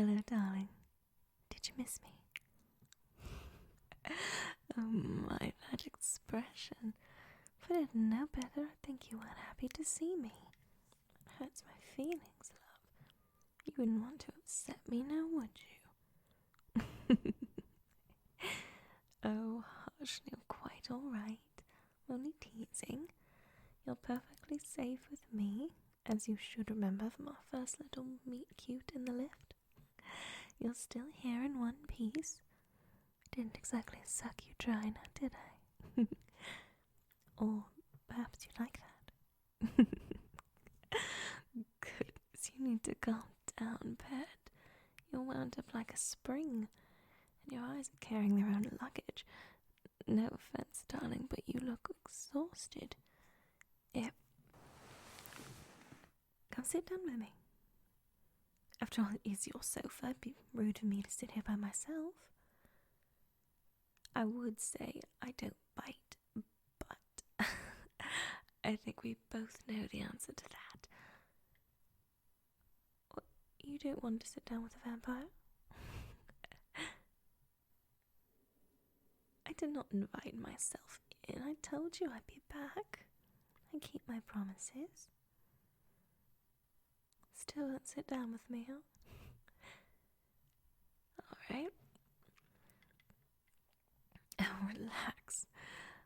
Hello, darling. Did you miss me? Oh my, that expression. If I didn't know better, I'd think you weren't happy to see me. It hurts my feelings, love. You wouldn't want to upset me now, would you? Oh, hush, you're quite alright. Only teasing. You're perfectly safe with me, as you should remember from our first little meet cute in the lift. You're still here in one piece. I didn't exactly suck you dry now, did I? Or perhaps you like that? Goodness, you need to calm down, pet. You're wound up like a spring, and your eyes are carrying their own luggage. No offense, darling, but you look exhausted. Come sit down with me. After all, it is your sofa. It'd be rude of me to sit here by myself. I would say I don't bite, but I think we both know the answer to that. What, you don't want to sit down with a vampire? I did not invite myself in. I told you I'd be back. I keep my promises. Still won't sit down with me, huh? Alright. Oh, relax.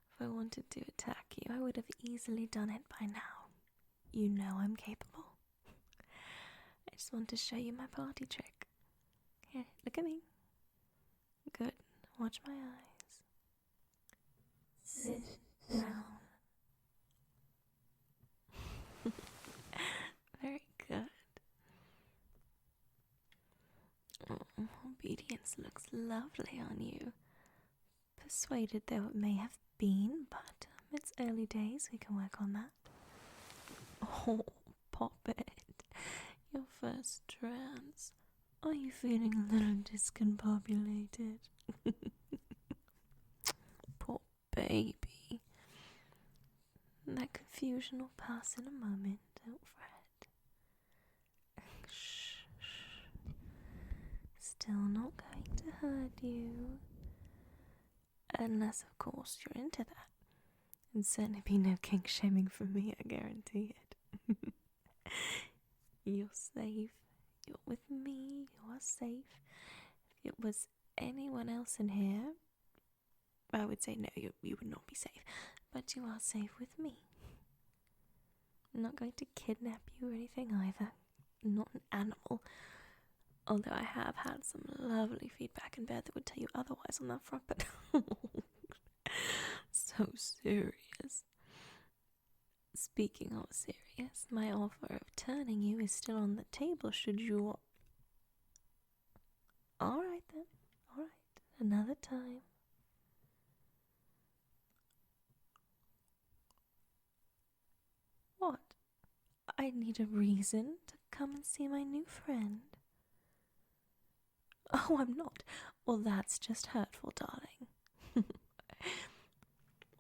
If I wanted to attack you, I would have easily done it by now. You know I'm capable. I just want to show you my party trick. Here, look at me. Good. Watch my eyes. Sit down. Very good. Oh, obedience looks lovely on you. Persuaded though it may have been, but it's early days, we can work on that. Oh, pop it. Your first trance. Are you feeling a little discombobulated? Poor baby. That confusion will pass in a moment, don't fret. Shh, shh. Still not going to hurt you. Unless, of course, you're into that. And certainly be no kink shaming from me, I guarantee it. You're safe. You're with me. You are safe. If it was anyone else in here, I would say no, you would not be safe. But you are safe with me. I'm not going to kidnap you or anything either. I'm not an animal. Although I have had some lovely feedback in bed that would tell you otherwise on that front, but so serious. Speaking of serious, my offer of turning you is still on the table should you... Alright then, alright, another time. What? I need a reason to come and see my new friend. Oh, I'm not. Well, that's just hurtful, darling.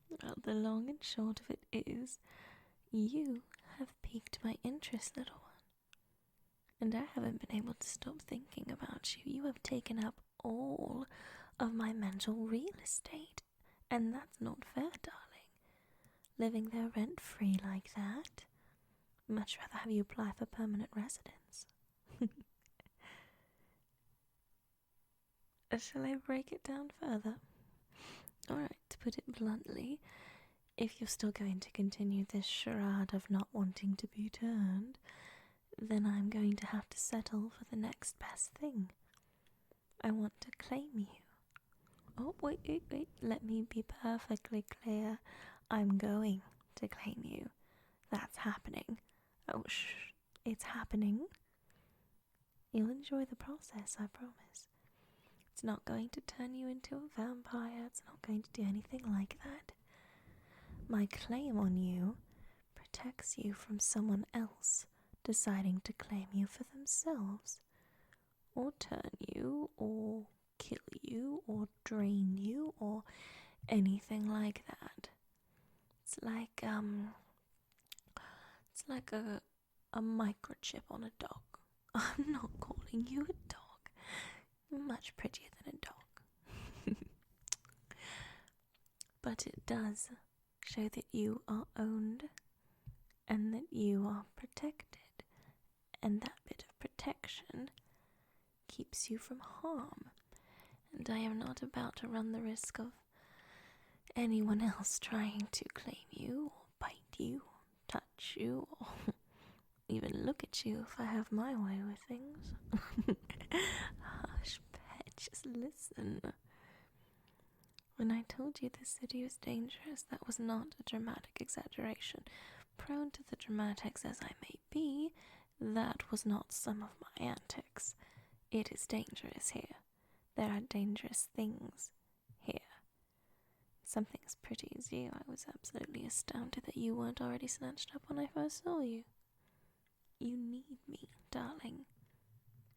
Well, the long and short of it is, you have piqued my interest, little one. And I haven't been able to stop thinking about you. You have taken up all of my mental real estate. And that's not fair, darling. Living there rent-free like that. Much rather have you apply for permanent residence. Shall I break it down further? Alright, to put it bluntly, if you're still going to continue this charade of not wanting to be turned, then I'm going to have to settle for the next best thing. I want to claim you. Oh, wait, let me be perfectly clear. I'm going to claim you. That's happening. Oh, shh, it's happening. You'll enjoy the process, I promise. It's not going to turn you into a vampire. It's not going to do anything like that. My claim on you protects you from someone else deciding to claim you for themselves, or turn you, or kill you, or drain you, or anything like that. It's like a microchip on a dog. I'm not calling you a dog. Much prettier than a dog. But it does show that you are owned and that you are protected, and that bit of protection keeps you from harm. And I am not about to run the risk of anyone else trying to claim you, or bite you, or touch you, or even look at you if I have my way with things. Hush, pet, just listen. When I told you this city was dangerous, that was not a dramatic exaggeration. Prone to the dramatics as I may be, that was not some of my antics. It is dangerous here. There are dangerous things here. Something as pretty as you, I was absolutely astounded that you weren't already snatched up when I first saw you. You need me, darling.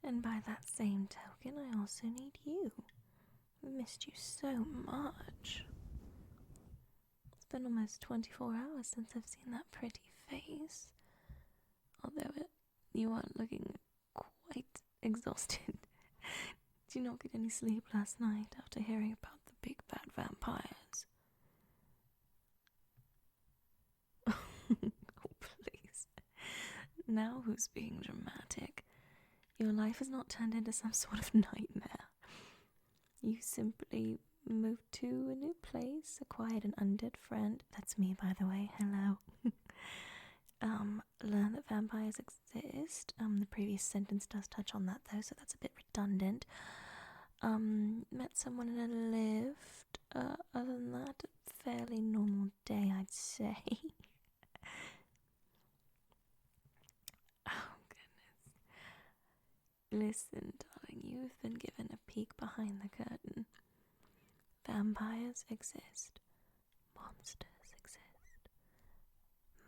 And by that same token, I also need you. I've missed you so much. It's been almost 24 hours since I've seen that pretty face. Although you are looking quite exhausted. Did you not get any sleep last night after hearing about the big bad vampires? Oh, please. Now who's being dramatic? Your life has not turned into some sort of nightmare. You simply moved to a new place, acquired an undead friend. That's me, by the way. Hello. Learn that vampires exist. The previous sentence does touch on that, though, so that's a bit redundant. Met someone in a lift. Other than that, a fairly normal day, I'd say. Oh, goodness. Listen, darling, you've been given a peek behind the curtain. Vampires exist. Monsters exist.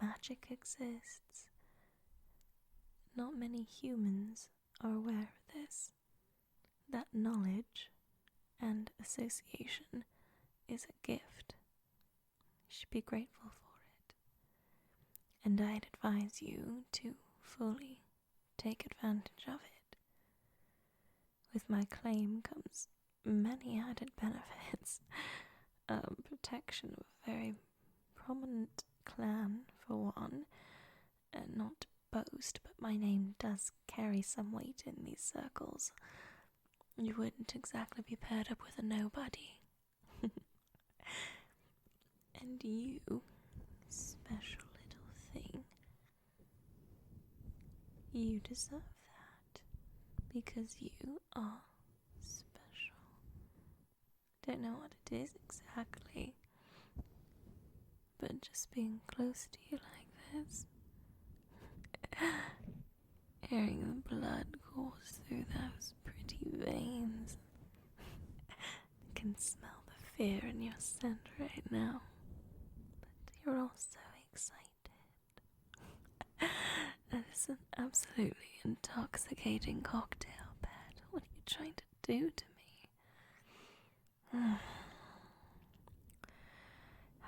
Magic exists. Not many humans are aware of this. That knowledge and association is a gift. You should be grateful for it. And I'd advise you to fully take advantage of it. With my claim comes many added benefits. Protection of a very prominent clan, for one, and not to boast, but my name does carry some weight in these circles. You wouldn't exactly be paired up with a nobody. And you, special little thing, you deserve that, because you are special. Don't know what it is exactly, but just being close to you like this, hearing the blood course through those pretty veins, I can smell the fear in your scent right now, but you're all so excited. That is an absolutely intoxicating cocktail, pet. What are you trying to do to me?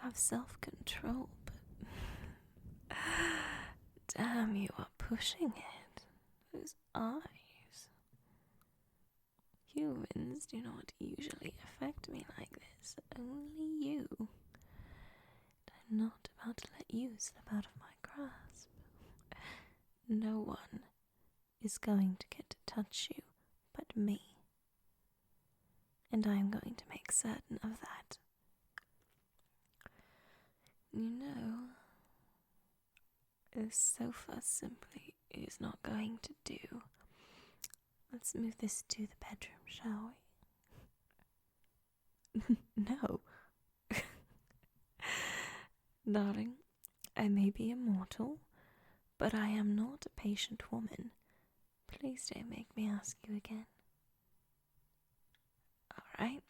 Have self-control, but damn, you are pushing it. Those eyes. Humans do not usually affect me like this. Only you. I'm not about to let you slip out of my grasp. No one is going to get to touch you but me. And I am going to make certain of that. You know, this sofa simply is not going to do. Let's move this to the bedroom, shall we? No. Darling, I may be immortal, but I am not a patient woman. Please don't make me ask you again. Alright?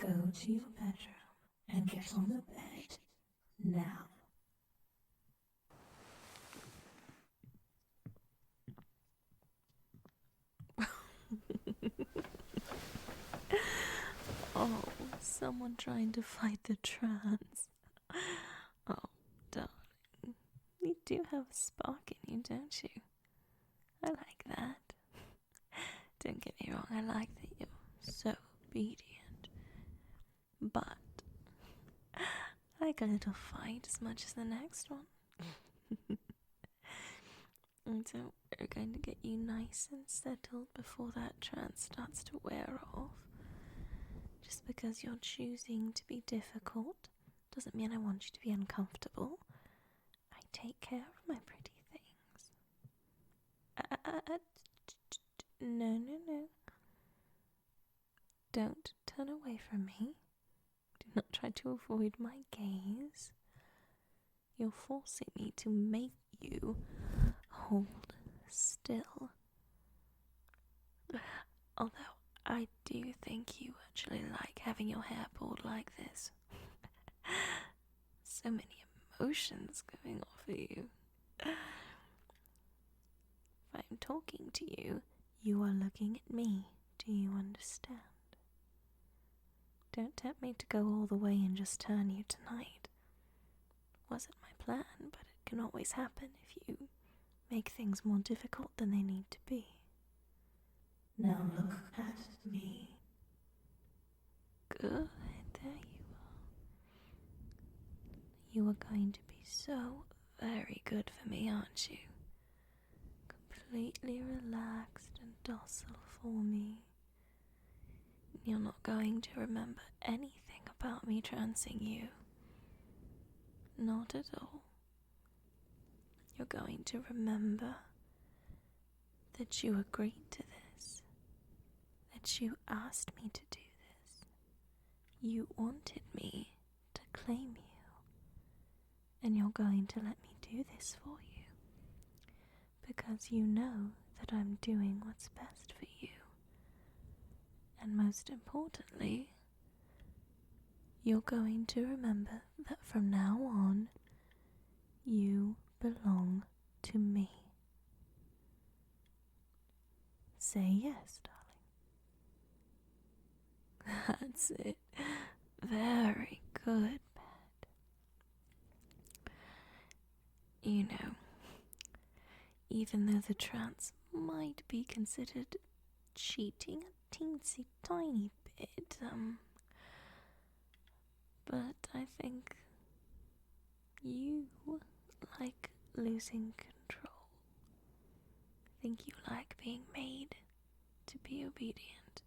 Go to your bedroom and get on the bed now. Oh, someone trying to fight the trance. Oh, darling, you do have a spark in you, don't you? I like that. me wrong, I like that you're so obedient. But I like a little fight as much as the next one. And so we're going to get you nice and settled before that trance starts to wear off. Just because you're choosing to be difficult doesn't mean I want you to be uncomfortable. I take care of my pretty things. No. Don't turn away from me. Do not try to avoid my gaze. You're forcing me to make you hold still. Although I do think you actually like having your hair pulled like this. So many emotions going off of you. If I'm talking to you, you are looking at me. Do you understand? Don't tempt me to go all the way and just turn you tonight. Wasn't my plan, but it can always happen if you make things more difficult than they need to be. Now look at me. Good, there you are. You are going to be so very good for me, aren't you? Completely relaxed and docile for me. You're not going to remember anything about me trancing you. Not at all. You're going to remember that you agreed to this, that you asked me to do this. You wanted me to claim you, and you're going to let me do this for you, because you know that I'm doing what's best for you. And most importantly, you're going to remember that from now on, you belong to me. Say yes, darling. That's it. Very good, Pat. You know, even though the trance might be considered cheating a teensy tiny bit, but I think you like losing control. I think you like being made to be obedient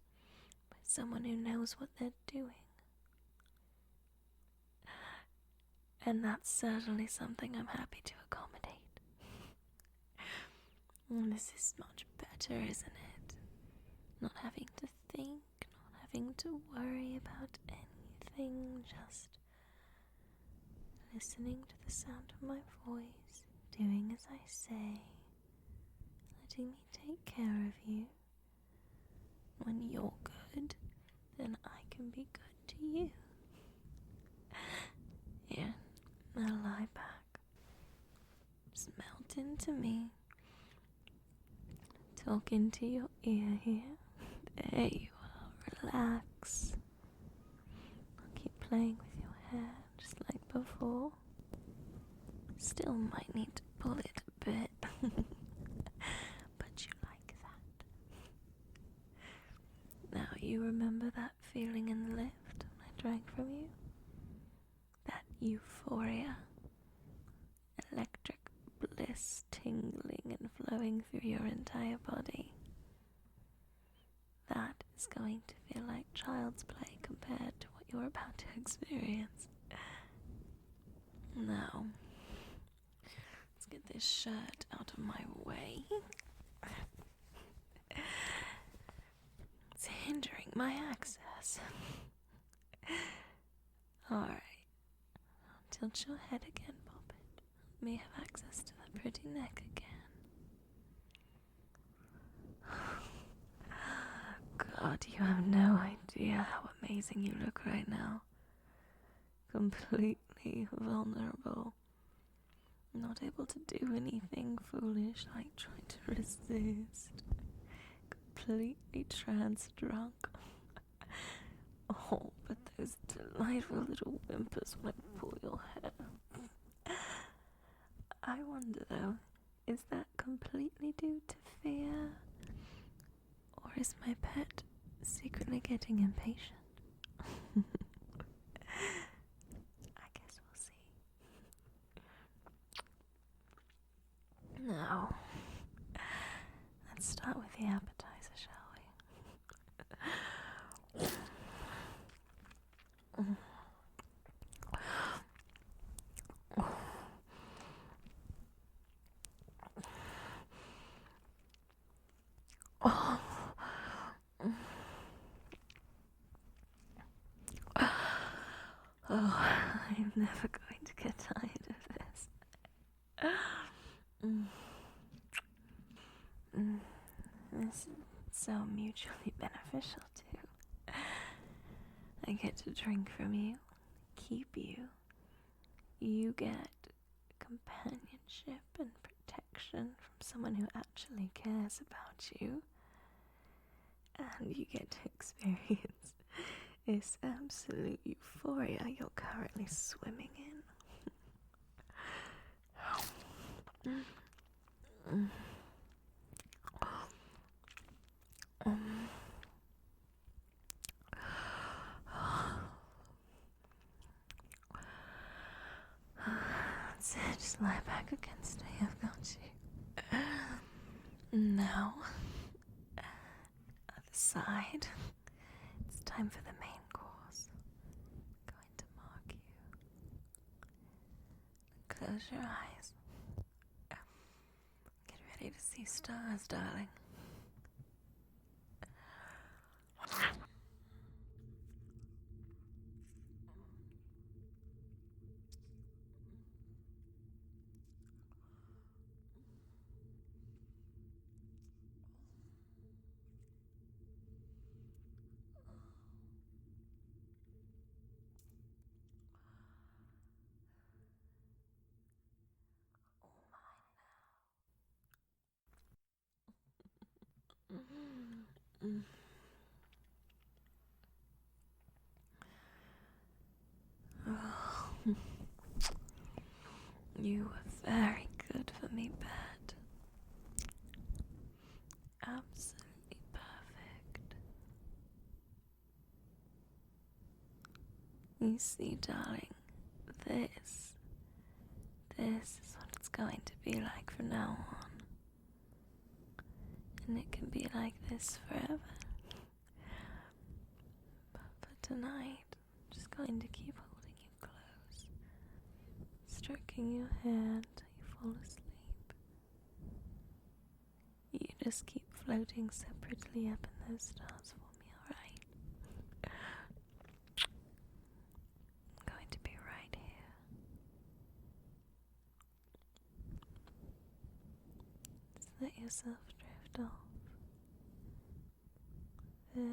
by someone who knows what they're doing. And that's certainly something I'm happy to accommodate. And this is much better, isn't it? Not having to think, not having to worry about anything, just listening to the sound of my voice, doing as I say, letting me take care of you. When you're good, then I can be good to you. Here, now lie back. Just melt into me. Talk into your ear here. There you are, relax. I'll keep playing with your hair, just like before. Still might need to pull it a bit. But you like that. Now you remember that feeling in the lift when I drank from you? That euphoria. Electric bliss tingling and flowing through your entire body. That is going to feel like child's play compared to what you're about to experience. Now, let's get this shirt out of my way. It's hindering my access. Alright. Tilt your head again, Poppet. Let me have access to that pretty neck again. God, you have no idea how amazing you look right now. Completely vulnerable. Not able to do anything foolish like trying to resist. Completely trance drunk. Oh, but those delightful little whimpers when I pull your hair. I wonder though, is that completely due to fear? Or is my pet secretly getting impatient? I guess we'll see. Now, let's start with the appetizer, shall we? Oh, I'm never going to get tired of this. This is so mutually beneficial too. I get to drink from you, keep you. You get companionship and protection from someone who actually cares about you. And you get to experience this absolute euphoria you're currently swimming in. That's it, just lie back against me, I've got you. Now, other side. It's time for the main course. I'm going to mark you. Close your eyes. Get ready to see stars, darling. Oh, you were very good for me, Pat. Absolutely perfect. You see, darling, this is what it's going to be like from now on. And it can be like this forever. But for tonight, I'm just going to keep holding you close, stroking your hair until you fall asleep. You just keep floating separately up in those stars for me, alright? I'm going to be right here. Just let yourself drift off. There